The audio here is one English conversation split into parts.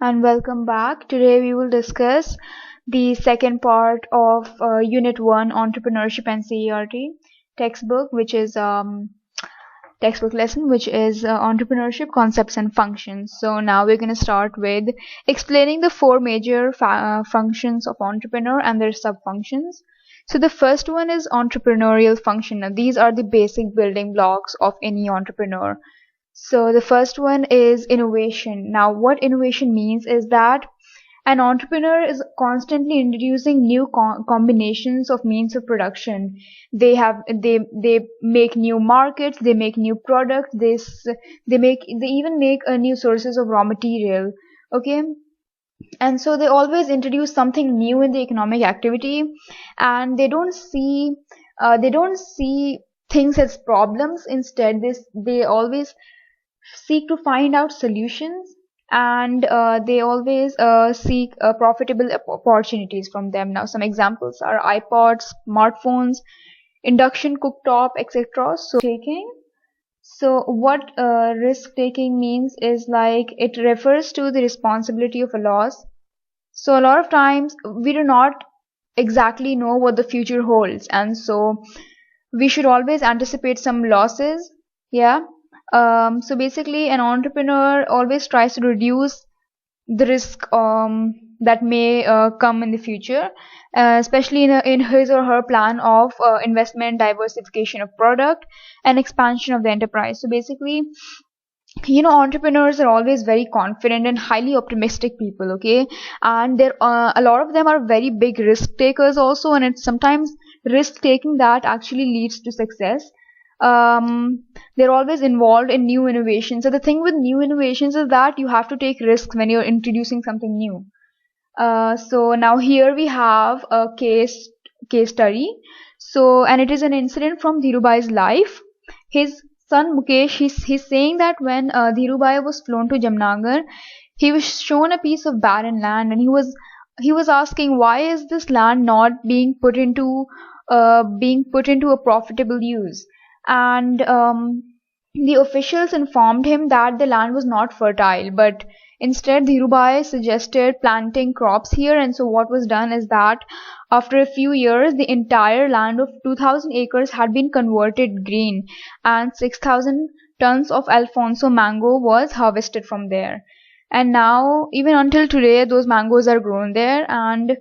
And welcome back. Today we will discuss the second part of Unit 1 Entrepreneurship and CERT textbook, which is textbook lesson, which is Entrepreneurship Concepts and Functions. So now we're going to start with explaining the four major functions of entrepreneur and their sub-functions. So the first one is entrepreneurial function. Now, these are the basic building blocks of any entrepreneur. So the first one is innovation. Now, what innovation means is that an entrepreneur is constantly introducing new combinations of means of production. They make new markets, they make new products, they even make new sources of raw material. Okay, and so they always introduce something new in the economic activity, and they don't see things as problems. Instead, they always seek to find out solutions, and they always seek profitable opportunities from them. Now, some examples are iPods, smartphones, induction cooktop, etc. So what risk taking means is like it refers to the responsibility of a loss. So a lot of times we do not exactly know what the future holds, and so we should always anticipate some losses. Yeah. So basically, an entrepreneur always tries to reduce the risk that may come in the future, especially in his or her plan of investment, diversification of product, and expansion of the enterprise. So basically, entrepreneurs are always very confident and highly optimistic people. Okay, and there a lot of them are very big risk takers also, and it's sometimes risk taking that actually leads to success. They're always involved in new innovations. So the thing with new innovations is that you have to take risks when you're introducing something new. So now here we have a case study. So, and it is an incident from Dhirubhai's life. His son Mukesh, he's saying that when Dhirubhai was flown to Jamnagar, he was shown a piece of barren land, and he was asking, why is this land not being put into a profitable use? And the officials informed him that the land was not fertile, but instead Dhirubhai suggested planting crops here. And so what was done is that after a few years, the entire land of 2,000 acres had been converted green, and 6,000 tons of Alfonso mango was harvested from there. And now, even until today, those mangoes are grown there. And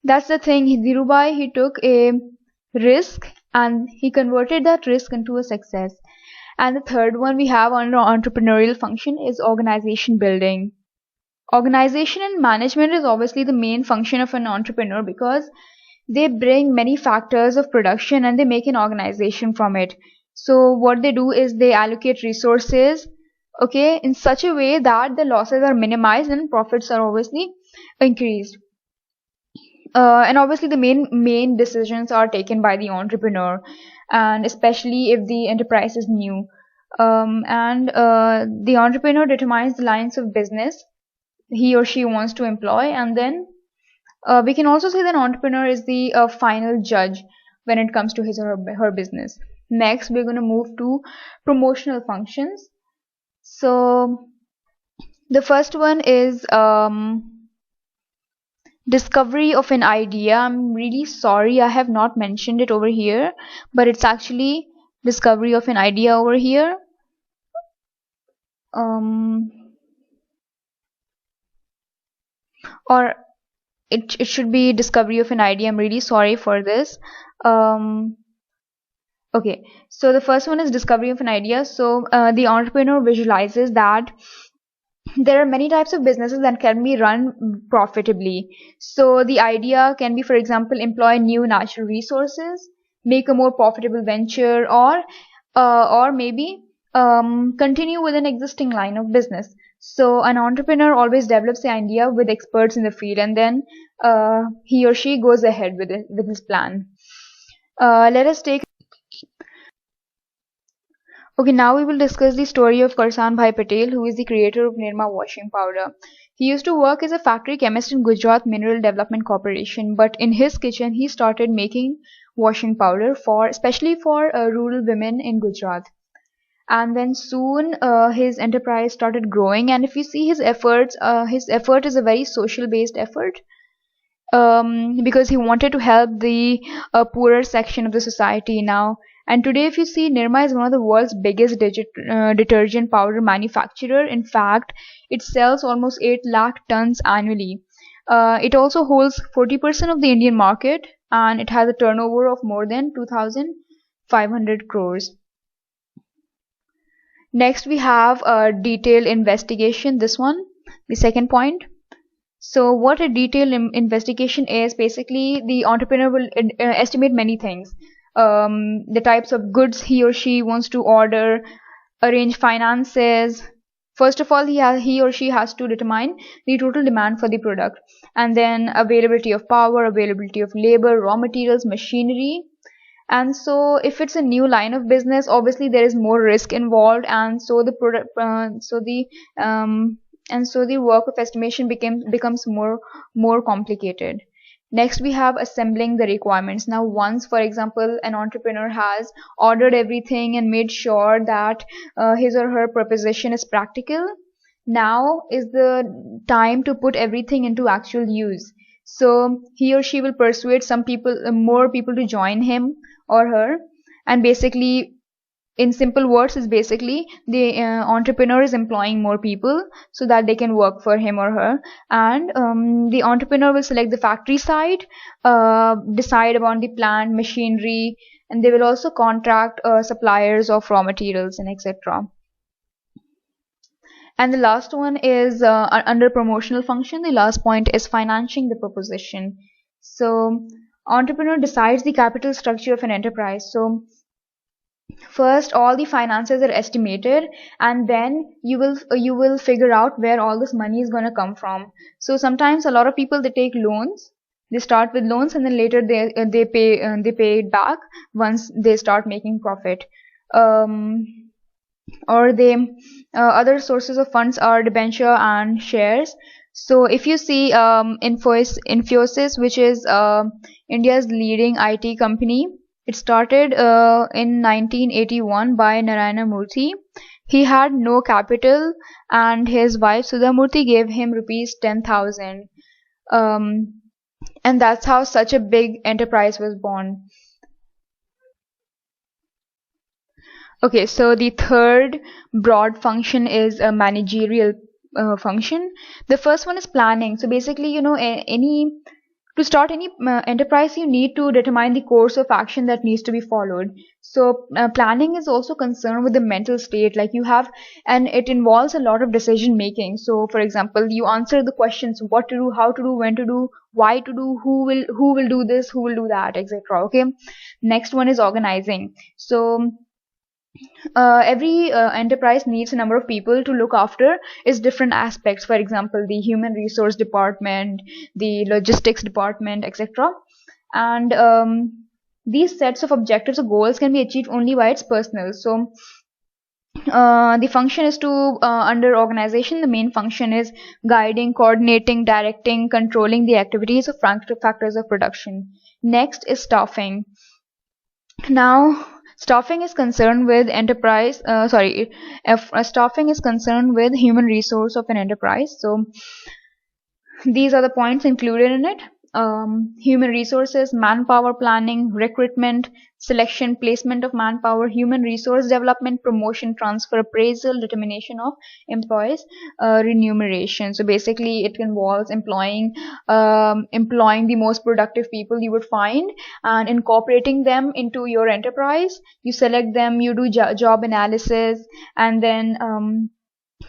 that's the thing. Dhirubhai, he took a risk, and he converted that risk into a success. And the third one we have under entrepreneurial function is organization building. Organization and management is obviously the main function of an entrepreneur, because they bring many factors of production and they make an organization from it. So what they do is they allocate resources, okay, in such a way that the losses are minimized and profits are obviously increased. And obviously the main decisions are taken by the entrepreneur, and especially if the enterprise is new. And the entrepreneur determines the lines of business he or she wants to employ, and then we can also say that an entrepreneur is the final judge when it comes to his or her business. Next, we're going to move to promotional functions. So the first one is discovery of an idea. I'm really sorry I have not mentioned it over here, but it's actually discovery of an idea over here. Or it should be discovery of an idea. I'm really sorry for this. Okay, so the first one is discovery of an idea. So the entrepreneur visualizes that there are many types of businesses that can be run profitably. So the idea can be, for example, employ new natural resources, make a more profitable venture, or maybe continue with an existing line of business. So an entrepreneur always develops the idea with experts in the field, and then he or she goes ahead with his plan. Let us take. Okay, now we will discuss the story of Karsan Bhai Patel, who is the creator of Nirma washing powder. He used to work as a factory chemist in Gujarat Mineral Development Corporation, but in his kitchen he started making washing powder especially for rural women in Gujarat. and then soon his enterprise started growing. And if you see his effort is a very social based effort, because he wanted to help the poorer section of the society now. And today, if you see, Nirma is one of the world's biggest detergent powder manufacturer. In fact, it sells almost 8 lakh tons annually. It also holds 40% of the Indian market, and it has a turnover of more than 2,500 crores. Next, we have a detailed investigation. This one, the second point. So what a detailed investigation is, basically the entrepreneur will estimate many things. The types of goods he or she wants to order, arrange finances. First of all, he or she has to determine the total demand for the product, and then availability of power, availability of labor, raw materials, machinery. And so if it's a new line of business, obviously there is more risk involved, and so the product and so the work of estimation becomes more complicated. Next, we have assembling the requirements. Now, once, for example, an entrepreneur has ordered everything and made sure that his or her proposition is practical, now is the time to put everything into actual use. So he or she will persuade more people to join him or her, and basically, in simple words, is basically the entrepreneur is employing more people so that they can work for him or her. And the entrepreneur will select the factory site, decide about the plant, machinery, and they will also contract suppliers of raw materials and etc. And the last one is under promotional function. The last point is financing the proposition. So entrepreneur decides the capital structure of an enterprise. So first, all the finances are estimated, and then you will figure out where all this money is going to come from. So sometimes a lot of people, they take loans. They start with loans, and then later they pay it back once they start making profit. Or they Other sources of funds are debenture and shares. So if you see, Infosys, which is India's leading IT company, it started in 1981 by Narayana Murthy. He had no capital, and his wife Sudha Murthy gave him rupees 10,000. And that's how such a big enterprise was born. Okay, so the third broad function is a managerial function. The first one is planning. So basically, to start any enterprise, you need to determine the course of action that needs to be followed. So planning is also concerned with the mental state, like you have, and it involves a lot of decision making. So for example, you answer the questions: what to do, how to do, when to do, why to do, who will do this, who will do that, etc. Okay. Next one is organizing. So every enterprise needs a number of people to look after its different aspects. For example, the human resource department, the logistics department, etc. And these sets of objectives or goals can be achieved only by its personnel. So the function is to under organization, the main function is guiding, coordinating, directing, controlling the activities of factors of production. Next is staffing. Now, staffing is concerned with staffing is concerned with human resource of an enterprise. So these are the points included in it. Human resources, manpower planning, recruitment, selection, placement of manpower, human resource development, promotion, transfer, appraisal, determination of employees, remuneration. So basically, it involves employing the most productive people you would find and incorporating them into your enterprise. You select them, you do job analysis, and then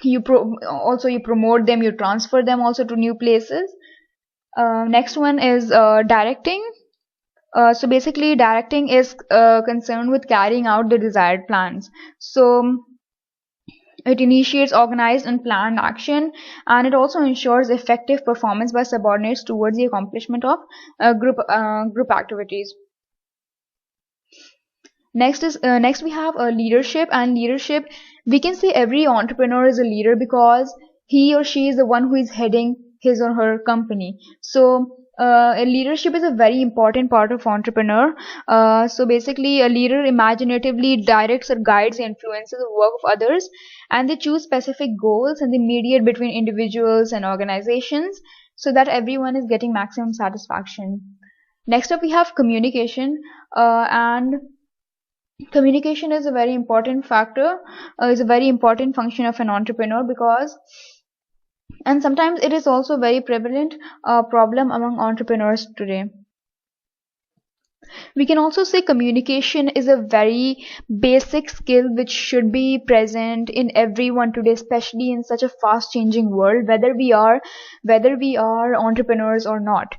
you promote them, you transfer them also to new places. Next one is directing. So basically, directing is concerned with carrying out the desired plans. So it initiates organized and planned action, and it also ensures effective performance by subordinates towards the accomplishment of group activities. Next we have leadership. And leadership, we can say every entrepreneur is a leader because he or she is the one who is heading his or her company. So leadership is a very important part of entrepreneur. So basically, a leader imaginatively directs or guides, influences the work of others, and they choose specific goals and they mediate between individuals and organizations so that everyone is getting maximum satisfaction. Next up, we have communication, and communication is a very important factor, is a very important function of an entrepreneur, because and sometimes it is also a very prevalent problem among entrepreneurs today. We can also say communication is a very basic skill which should be present in everyone today, especially in such a fast changing world, whether we are entrepreneurs or not.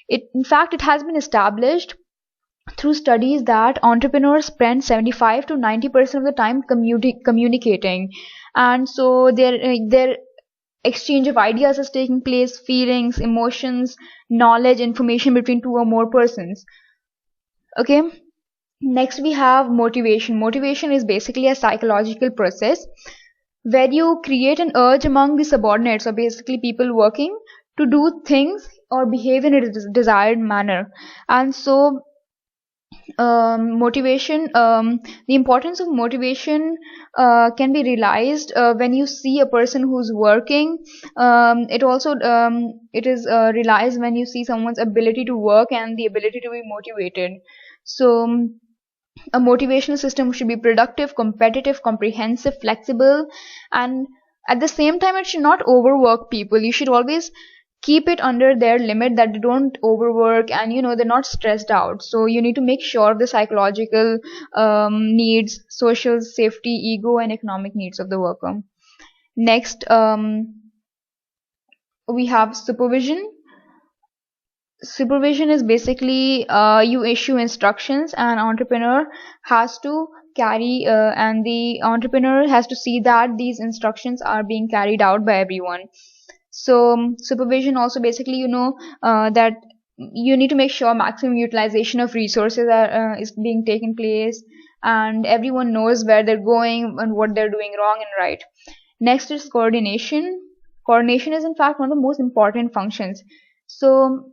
In fact, it has been established through studies that entrepreneurs spend 75 to 90% of the time communicating, and so their exchange of ideas is taking place, feelings, emotions, knowledge, information between two or more persons. Okay. Next, we have motivation. Motivation is basically a psychological process where you create an urge among the subordinates, or basically people working, to do things or behave in a desired manner. And so motivation, the importance of motivation can be realized when you see a person who's working. It is realized when you see someone's ability to work and the ability to be motivated. So a motivational system should be productive, competitive, comprehensive, flexible, and at the same time it should not overwork people. You should always keep it under their limit, that they don't overwork and they're not stressed out. So you need to make sure of the psychological needs, social, safety, ego, and economic needs of the worker. Next, we have supervision. Supervision is basically you issue instructions, and entrepreneur has to carry and the entrepreneur has to see that these instructions are being carried out by everyone. So supervision also basically that you need to make sure maximum utilization of resources is being taken place, and everyone knows where they're going and what they're doing wrong and right. Next is coordination. Coordination is in fact one of the most important functions. So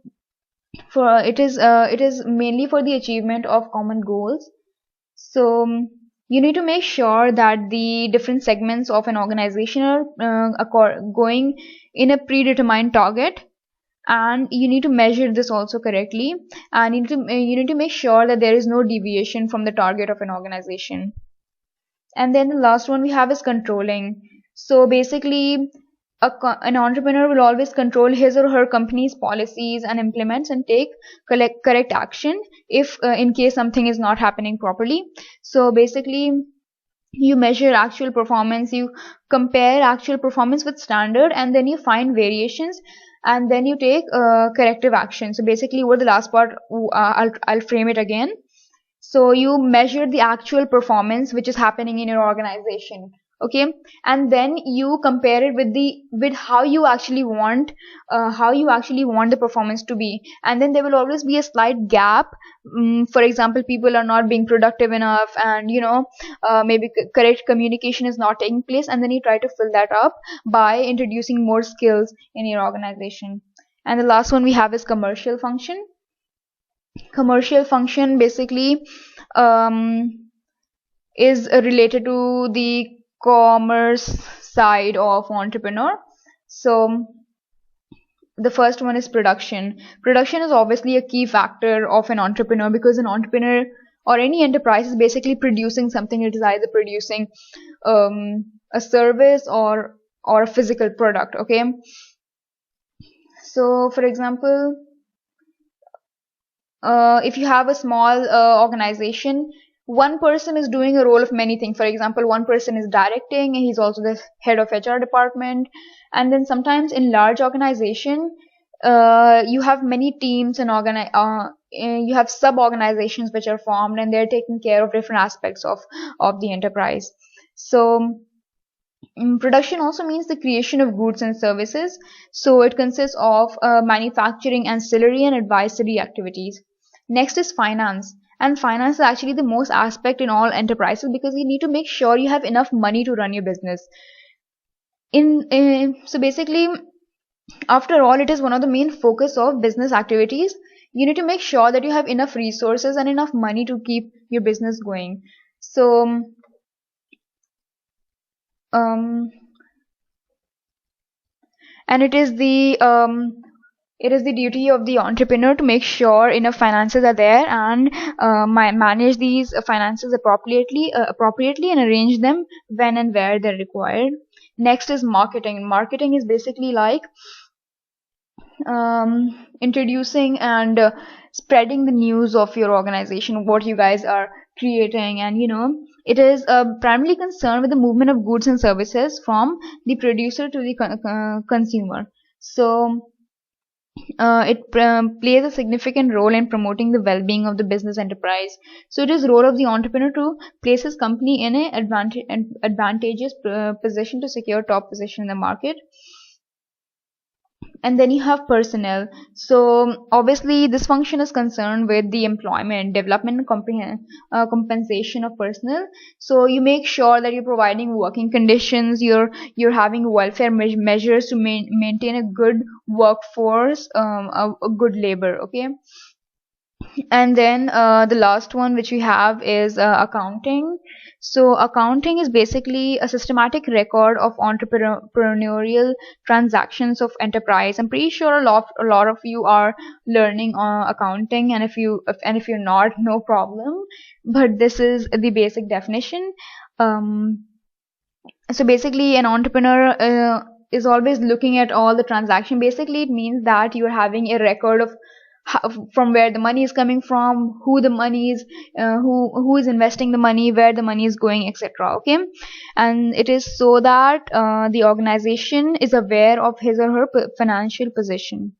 it is mainly for the achievement of common goals. So you need to make sure that the different segments of an organization are going in a predetermined target, and you need to measure this also correctly, and you need to make sure that there is no deviation from the target of an organization. And then the last one we have is controlling. So basically an entrepreneur will always control his or her company's policies and implements and take correct action if in case something is not happening properly. So basically you measure actual performance, you compare actual performance with standard, and then you find variations, and then you take corrective action. So basically over the last part I'll frame it again. So you measure the actual performance which is happening in your organization, okay, and then you compare it with how you actually want the performance to be, and then there will always be a slight gap. For example, people are not being productive enough, and maybe correct communication is not taking place, and then you try to fill that up by introducing more skills in your organization. And the last one we have is commercial function. Commercial function basically is related to the commerce side of entrepreneur. So the first one is production. Production is obviously a key factor of an entrepreneur, because an entrepreneur or any enterprise is basically producing something. It is either producing a service or a physical product, okay. So for example, if you have a small organization, one person is doing a role of many things. For example, one person is directing, and he's also the head of HR department. And then sometimes in large organization, you have many teams and you have sub organizations which are formed, and they're taking care of different aspects of the enterprise. So production also means the creation of goods and services. So it consists of manufacturing, ancillary, and advisory activities. Next is finance. And finance is actually the most aspect in all enterprises, because you need to make sure you have enough money to run your business. So basically, After all, it is one of the main focus of business activities. You need to make sure that you have enough resources and enough money to keep your business going. So um, and it is the duty of the entrepreneur to make sure enough finances are there, and manage these finances appropriately and arrange them when and where they're required. Next is marketing. Marketing is basically like introducing and spreading the news of your organization, what you guys are creating, and it is primarily concerned with the movement of goods and services from the producer to the consumer. So it plays a significant role in promoting the well-being of the business enterprise. So it is role of the entrepreneur to place his company in a advantageous position to secure top position in the market. And then you have personnel. So obviously this function is concerned with the employment, development, and compensation of personnel. So you make sure that you're providing working conditions, you're having welfare measures to maintain a good workforce, a good labor. Okay. And then the last one which we have is accounting. So accounting is basically a systematic record of entrepreneurial transactions of enterprise. I'm pretty sure a lot of you are learning accounting, and if you're not, no problem. But this is the basic definition. Um, so basically, an entrepreneur is always looking at all the transaction. Basically, it means that you're having a record of from where the money is coming from, who the money is, who is investing the money, where the money is going, etc. Okay, and it is so that the organization is aware of his or her financial position.